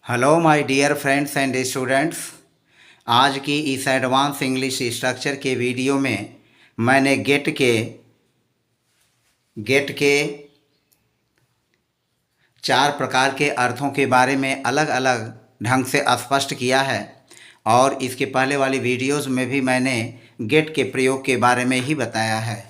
Hello my dear friends and students. आज की इस एडवांस इंग्लिश स्ट्रक्चर के वीडियो में मैंने गेट के 4 प्रकार के अर्थों के बारे में अलग अलग ढंग से स्पष्ट किया है और इसके पहले वाली वीडियोस में भी मैंने गेट के प्रयोग के बारे में ही बताया है।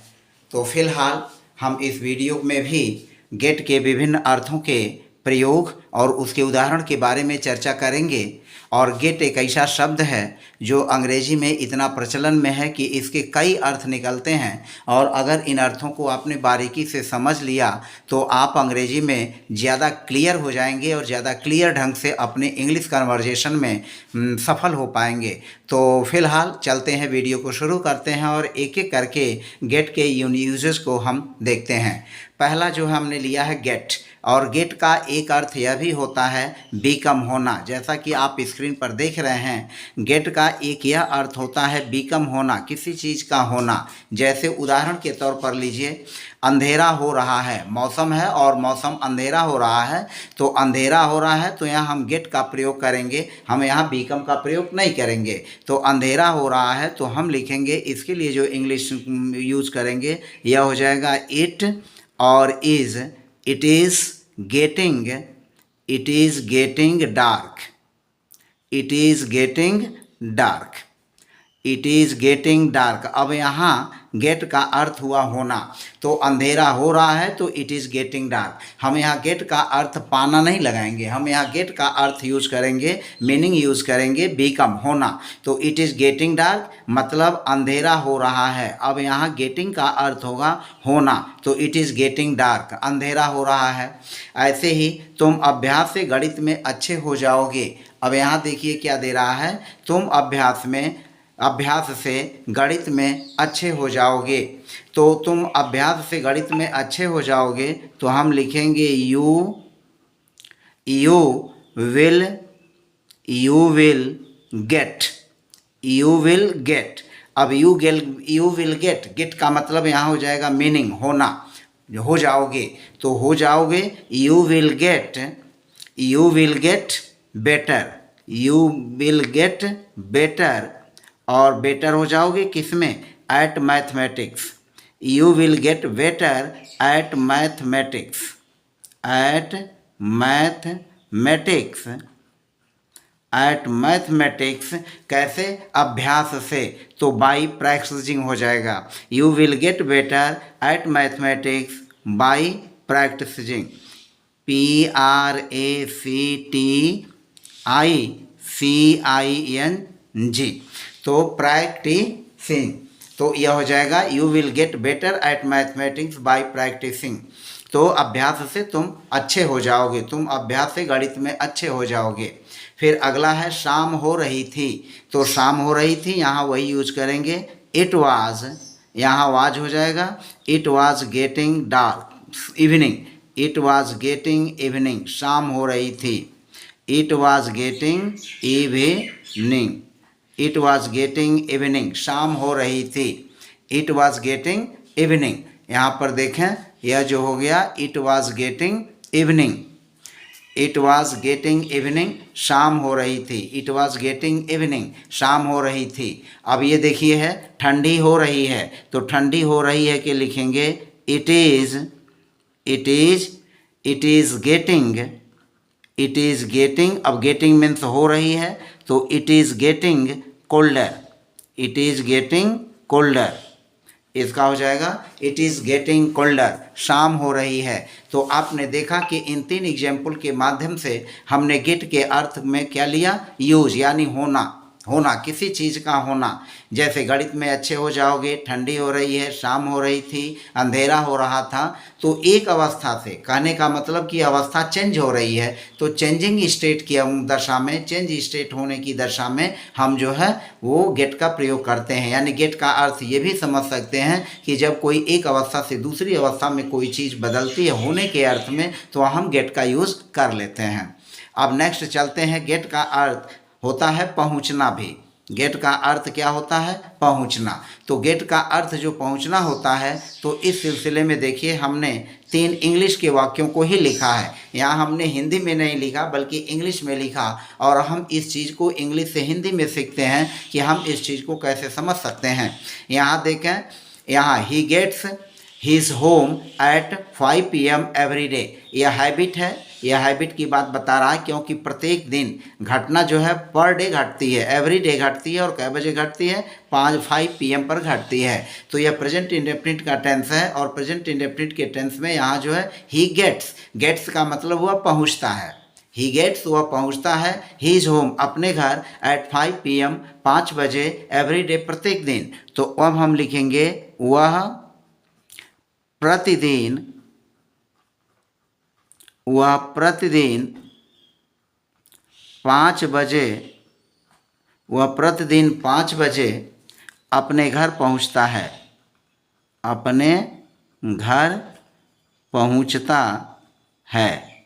तो फिलहाल हम इस वीडियो में भी गेट के विभिन्न अर्थों के प्रयोग और उसके उदाहरण के बारे में चर्चा करेंगे। और गेट एक ऐसा शब्द है जो अंग्रेजी में इतना प्रचलन में है कि इसके कई अर्थ निकलते हैं, और अगर इन अर्थों को आपने बारीकी से समझ लिया तो आप अंग्रेजी में ज़्यादा क्लियर हो जाएंगे और ज़्यादा क्लियर ढंग से अपने इंग्लिश कन्वर्जेशन में सफल हो पाएंगे। तो फिलहाल चलते हैं, वीडियो को शुरू करते हैं और एक एक करके गेट के यूजेस को हम देखते हैं। पहला जो हमने लिया है गेट, और गेट का एक अर्थ यह भी होता है बीकम होना। जैसा कि आप स्क्रीन पर देख रहे हैं, गेट का एक यह अर्थ होता है बीकम होना, किसी चीज़ का होना। जैसे उदाहरण के तौर पर लीजिए, अंधेरा हो रहा है, मौसम है और मौसम अंधेरा हो रहा है, तो अंधेरा हो रहा है तो यहाँ हम गेट का प्रयोग करेंगे, हम यहाँ बीकम का प्रयोग नहीं करेंगे। तो अंधेरा हो रहा है तो हम लिखेंगे, इसके लिए जो इंग्लिश यूज करेंगे यह हो जाएगा इट और is. It is getting dark. It is getting dark. It is getting dark. अब यहाँ गेट का अर्थ हुआ होना, तो अंधेरा हो रहा है तो इट इज़ गेटिंग डार्क। हम यहाँ गेट का अर्थ पाना नहीं लगाएंगे, हम यहाँ गेट का अर्थ यूज करेंगे, मीनिंग यूज करेंगे बीकम होना। तो इट इज़ गेटिंग डार्क मतलब अंधेरा हो रहा है। अब यहाँ गेटिंग का अर्थ होगा होना, तो इट इज़ गेटिंग डार्क, अंधेरा हो रहा है। ऐसे ही तुम अभ्यास से गणित में अच्छे हो जाओगे। अब यहाँ देखिए क्या दे रहा है, तुम अभ्यास से गणित में अच्छे हो जाओगे। तो तुम अभ्यास से गणित में अच्छे हो जाओगे तो हम लिखेंगे यू विल गेट। अब यू विल गेट का मतलब यहाँ हो जाएगा मीनिंग होना, हो जाओगे। तो हो जाओगे, you will get better. You will get better, और बेटर हो जाओगे किसमें, at mathematics. You will get better at mathematics. At mathematics कैसे, अभ्यास से, तो बाई प्रैक्टिसिंग हो जाएगा। You will get better at mathematics by practicing. PRACTICING, तो प्रैक्टिसिंग। तो यह हो जाएगा you will get better at mathematics by practicing. तो अभ्यास से तुम अच्छे हो जाओगे, तुम अभ्यास से गणित में अच्छे हो जाओगे। फिर अगला है शाम हो रही थी। तो शाम हो रही थी, यहाँ वही यूज करेंगे इट वाज, यहाँ वाज हो जाएगा। It was getting dark evening. It was getting evening, शाम हो रही थी। It was getting evening. It was getting evening, शाम हो रही थी। इट वॉज गेटिंग इवनिंग, यहाँ पर देखें यह जो हो गया it was getting evening. It was getting evening, शाम हो रही थी। इट वॉज गेटिंग इवनिंग, शाम हो रही थी। अब ये देखिए है ठंडी हो रही है, तो ठंडी हो रही है कि लिखेंगे इट इज़ गेटिंग। अब गेटिंग मीन्स हो रही है, तो it is getting colder. It is getting colder, इसका हो जाएगा इट इज़ गेटिंग कोल्डर, शाम हो रही है। तो आपने देखा कि इन 3 एग्जाम्पल के माध्यम से हमने गेट के अर्थ में क्या लिया, यूज, यानी होना, किसी चीज़ का होना। जैसे गणित में अच्छे हो जाओगे, ठंडी हो रही है, शाम हो रही थी, अंधेरा हो रहा था। तो एक अवस्था से, कहने का मतलब कि अवस्था चेंज हो रही है, तो चेंजिंग स्टेट की दशा में, चेंज स्टेट होने की दशा में हम जो है वो गेट का प्रयोग करते हैं। यानी गेट का अर्थ ये भी समझ सकते हैं कि जब कोई एक अवस्था से दूसरी अवस्था में कोई चीज़ बदलती है होने के अर्थ में, तो हम गेट का यूज़ कर लेते हैं। अब नेक्स्ट चलते हैं, गेट का अर्थ होता है पहुंचना भी। गेट का अर्थ क्या होता है? पहुंचना। तो गेट का अर्थ जो पहुंचना होता है, तो इस सिलसिले में देखिए हमने 3 इंग्लिश के वाक्यों को ही लिखा है। यहाँ हमने हिंदी में नहीं लिखा बल्कि इंग्लिश में लिखा, और हम इस चीज़ को इंग्लिश से हिंदी में सीखते हैं कि हम इस चीज़ को कैसे समझ सकते हैं। यहाँ देखें, यहाँ ही gets his home at 5 PM every day. यह हैबिट है, यह हैबिट की बात बता रहा है, क्योंकि प्रत्येक दिन घटना जो है पर डे घटती है, एवरी डे घटती है। और कै बजे घटती है? 5 PM पर घटती है। तो यह प्रेजेंट इंडेफिनिट का टेंस है, और प्रेजेंट इंडेफिनिट के टेंस में यहाँ जो है ही गेट्स, गेट्स का मतलब हुआ पहुँचता है। ही गेट्स वह पहुँचता है, हीज होम अपने घर, एट 5 PM 5 बजे, एवरी डे प्रत्येक दिन। तो अब हम लिखेंगे वह प्रतिदिन, वह प्रतिदिन 5 बजे, वह प्रतिदिन 5 बजे अपने घर पहुंचता है, अपने घर पहुंचता है।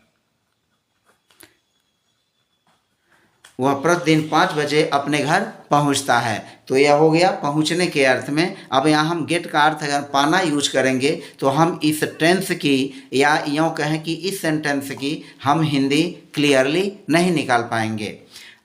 वह प्रतिदिन 5 बजे अपने घर पहुंचता है। तो यह हो गया पहुंचने के अर्थ में। अब यहाँ हम गेट का अर्थ अगर पाना यूज करेंगे तो हम इस टेंस की, या यूँ कहें कि इस सेंटेंस की हम हिंदी क्लियरली नहीं निकाल पाएंगे।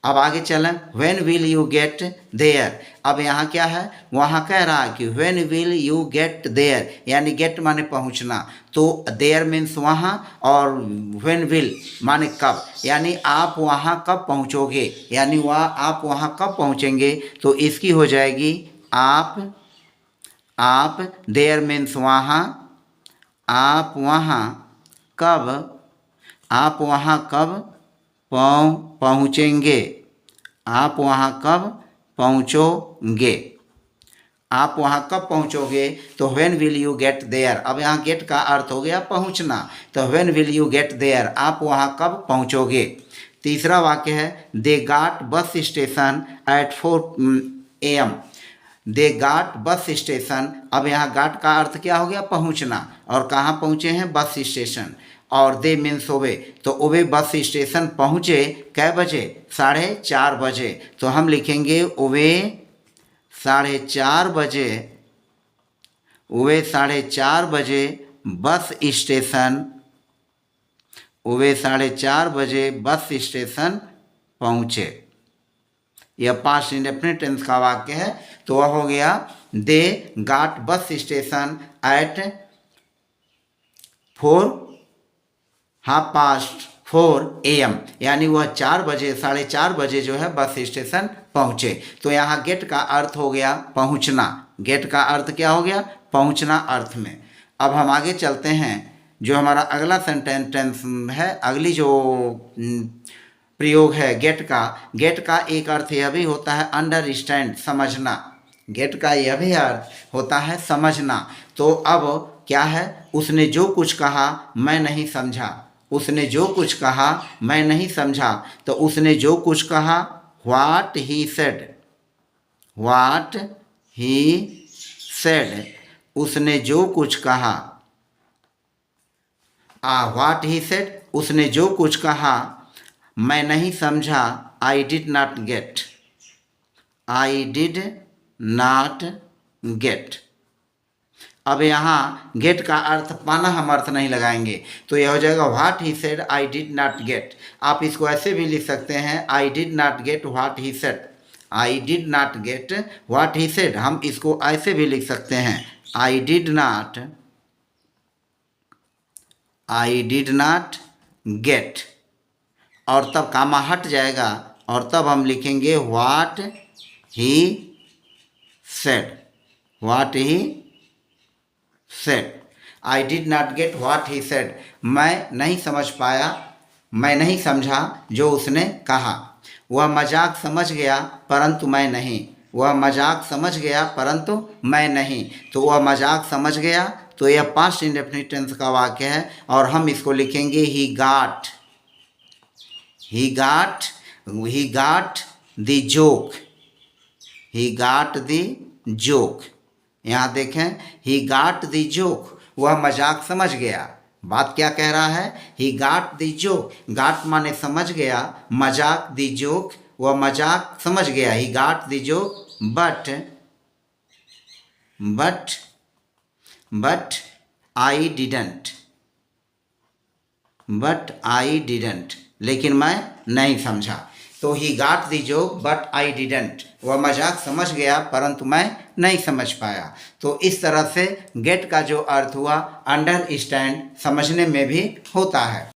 अब आगे चलें, when will you get there. अब यहाँ क्या है? वहाँ कह रहा है कि when will you get there, यानी गेट माने पहुँचना, तो देयर मीन्स वहाँ, और व्हेन विल माने कब, यानी आप वहाँ कब पहुँचोगे, यानी आप वहाँ कब पहुँचेंगे। तो इसकी हो जाएगी आप देयर मीन्स वहाँ, आप वहाँ कब, आप वहाँ कब पहुँचेंगे, आप वहाँ कब पहुँचोगे, आप वहाँ कब पहुँचोगे। तो when will you get there. अब यहाँ गेट का अर्थ हो गया पहुँचना, तो when will you get there, आप वहाँ कब पहुँचोगे। तीसरा वाक्य है they got bus station at 4 AM। They got bus station. अब यहाँ गाट का अर्थ क्या हो गया? पहुँचना, और कहाँ पहुँचे हैं? बस स्टेशन, और दे मीन्स ओवे, तो ओवे बस स्टेशन पहुँचे कै बजे? 4:30 बजे। तो हम लिखेंगे ओवे 4:30 बजे, ओवे 4:30 बजे बस स्टेशन, ओवे 4:30 बजे बस स्टेशन पहुँचे। यह पास्ट इंडेफिनिट टेंस का वाक्य है। तो वह हो गया दे got bus station eight 4:30 AM, यानी वह 4 बजे, 4:30 बजे जो है बस स्टेशन पहुँचे। तो यहाँ गेट का अर्थ हो गया पहुँचना, गेट का अर्थ क्या हो गया? पहुँचना अर्थ में। अब हम आगे चलते हैं, जो हमारा अगला सेंटेंस है, अगली जो प्रयोग है गेट का। गेट का एक अर्थ यह भी होता है अंडरस्टैंड, समझना। गेट का यह भी अर्थ होता है समझना। तो अब क्या है? उसने जो कुछ कहा मैं नहीं समझा, उसने जो कुछ कहा मैं नहीं समझा। तो उसने जो कुछ कहा, what he said, what he said, उसने जो कुछ कहा, व्हाट ही सेड, उसने जो कुछ कहा मैं नहीं समझा, I did not gate, I did not gate. अब यहाँ गेट का अर्थ पाना हम अर्थ नहीं लगाएंगे, तो यह हो जाएगा what he said I did not gate. आप इसको ऐसे भी लिख सकते हैं, I did not get what he said, I did not get what he said. हम इसको ऐसे भी लिख सकते हैं, आई डिड नॉट गेट, और तब कामा हट जाएगा, और तब हम लिखेंगे what he said, what he said. I did not get what he said, मैं नहीं समझ पाया, मैं नहीं समझा जो उसने कहा। वह मजाक समझ गया परंतु मैं नहीं, वह मजाक समझ गया परंतु मैं नहीं। तो वह मजाक समझ गया, तो यह पास्ट इंडेफिनिट टेंस का वाक्य है, और हम इसको लिखेंगे he got, he got the joke, he got the joke. यहाँ देखें, ही गाट द जोक, वह मजाक समझ गया। बात क्या कह रहा है? ही गाट द जोक, गाट माने समझ गया, मजाक द जोक, वह मजाक समझ गया। He got the joke but I didn't, लेकिन मैं नहीं समझा। तो he got the joke but I didn't, वह मजाक समझ गया परंतु मैं नहीं समझ पाया। तो इस तरह से गेट का जो अर्थ हुआ अंडरस्टैंड, समझने में भी होता है।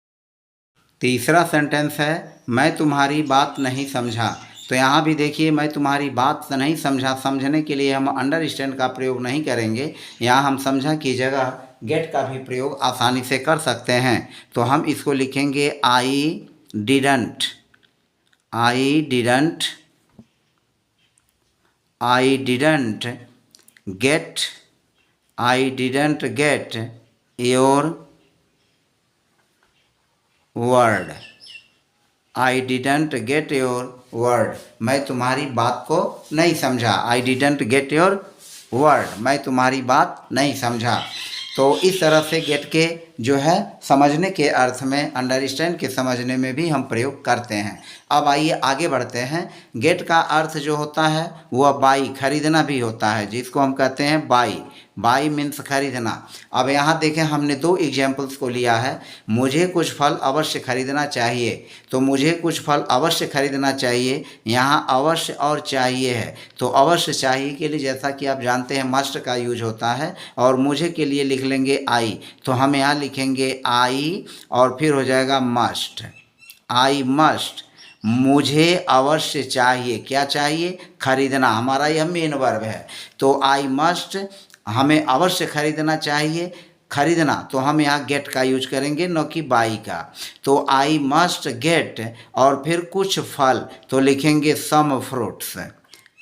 तीसरा सेंटेंस है मैं तुम्हारी बात नहीं समझा। तो यहाँ भी देखिए मैं तुम्हारी बात नहीं समझा, समझने के लिए हम अंडरस्टैंड का प्रयोग नहीं करेंगे। यहाँ हम समझा की जगह गेट का भी प्रयोग आसानी से कर सकते हैं। तो हम इसको लिखेंगे I didn't get your word. I didn't get your word, मैं तुम्हारी बात को नहीं समझा। I didn't get your word, मैं तुम्हारी बात नहीं समझा। तो इस तरह से गेट के जो है समझने के अर्थ में, अंडरस्टैंड के समझने में भी हम प्रयोग करते हैं। अब आइए आगे बढ़ते हैं। गेट का अर्थ जो होता है वह बाई, खरीदना भी होता है, जिसको हम कहते हैं बाई मीन्स खरीदना। अब यहाँ देखें हमने दो एग्जाम्पल्स को लिया है। मुझे कुछ फल अवश्य खरीदना चाहिए, तो मुझे कुछ फल अवश्य खरीदना चाहिए, यहाँ अवश्य और चाहिए है। तो अवश्य चाहिए के लिए जैसा कि आप जानते हैं मस्ट का यूज होता है, और मुझे के लिए लिख लेंगे आई। तो हम यहाँ लिखेंगे आई और फिर हो जाएगा मस्ट। आई मस्ट, मुझे अवश्य चाहिए, क्या चाहिए? खरीदना, हमारा यह मेन वर्ब है। तो आई मस्ट, हमें अवश्य खरीदना चाहिए, खरीदना, तो हम यहाँ गेट का यूज करेंगे न कि बाई का। तो आई मस्ट गेट और फिर कुछ फल, तो लिखेंगे some fruits.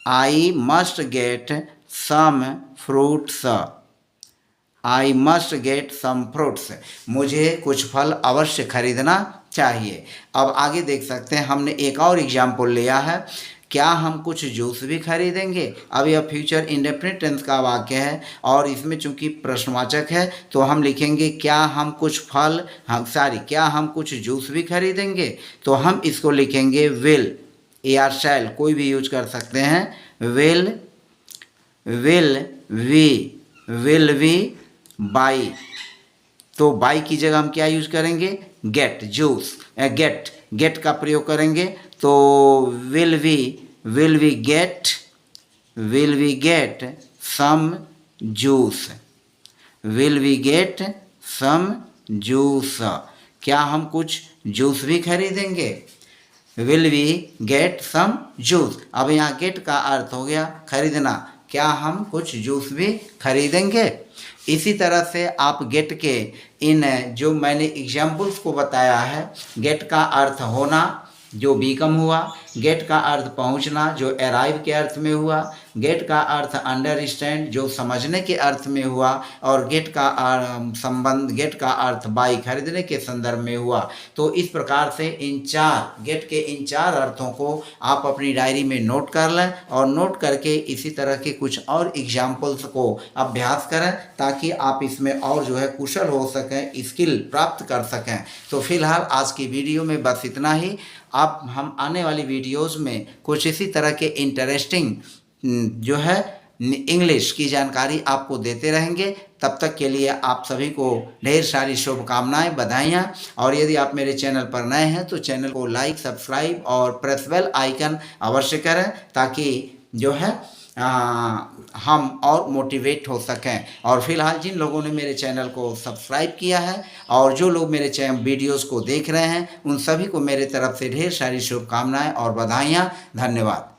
I must get some fruits. I must get some fruits, मुझे कुछ फल अवश्य खरीदना चाहिए। अब आगे देख सकते हैं हमने एक और एग्जाम्पल लिया है, क्या हम कुछ जूस भी खरीदेंगे। अब यह फ्यूचर इंडेफिनिट टेंस का वाक्य है और इसमें चूंकि प्रश्नवाचक है तो हम लिखेंगे क्या हम कुछ फल, क्या हम कुछ जूस भी खरीदेंगे। तो हम इसको लिखेंगे विल या शैल, कोई भी यूज कर सकते हैं। विल वी बाई, तो बाई की जगह हम क्या यूज करेंगे? गेट, जूस, गेट का प्रयोग करेंगे। तो will we get some juice. Will we get some juice, क्या हम कुछ जूस भी खरीदेंगे। Will we get some juice. अब यहाँ गेट का अर्थ हो गया खरीदना, क्या हम कुछ जूस भी खरीदेंगे। इसी तरह से आप गेट के इन जो मैंने एग्जाम्पल्स को बताया है, गेट का अर्थ होना जो बीकम हुआ, गेट का अर्थ पहुंचना जो अराइव के अर्थ में हुआ, गेट का अर्थ अंडरस्टैंड जो समझने के अर्थ में हुआ, और गेट का अर्थ बाई, खरीदने के संदर्भ में हुआ। तो इस प्रकार से गेट के इन चार अर्थों को आप अपनी डायरी में नोट कर लें और नोट करके इसी तरह के कुछ और एग्जाम्पल्स को अभ्यास करें ताकि आप इसमें और जो है कुशल हो सकें, स्किल प्राप्त कर सकें। तो फिलहाल आज की वीडियो में बस इतना ही। अब हम आने वाली वीडियोज़ में कुछ इसी तरह के इंटरेस्टिंग जो है इंग्लिश की जानकारी आपको देते रहेंगे। तब तक के लिए आप सभी को ढेर सारी शुभकामनाएं, बधाइयाँ। और यदि आप मेरे चैनल पर नए हैं तो चैनल को लाइक, सब्सक्राइब और प्रेस बेल आइकन अवश्य करें ताकि जो है हम और मोटिवेट हो सकें। और फिलहाल जिन लोगों ने मेरे चैनल को सब्सक्राइब किया है और जो लोग मेरे वीडियोज़ को देख रहे हैं उन सभी को मेरे तरफ से ढेर सारी शुभकामनाएं और बधाइयाँ। धन्यवाद।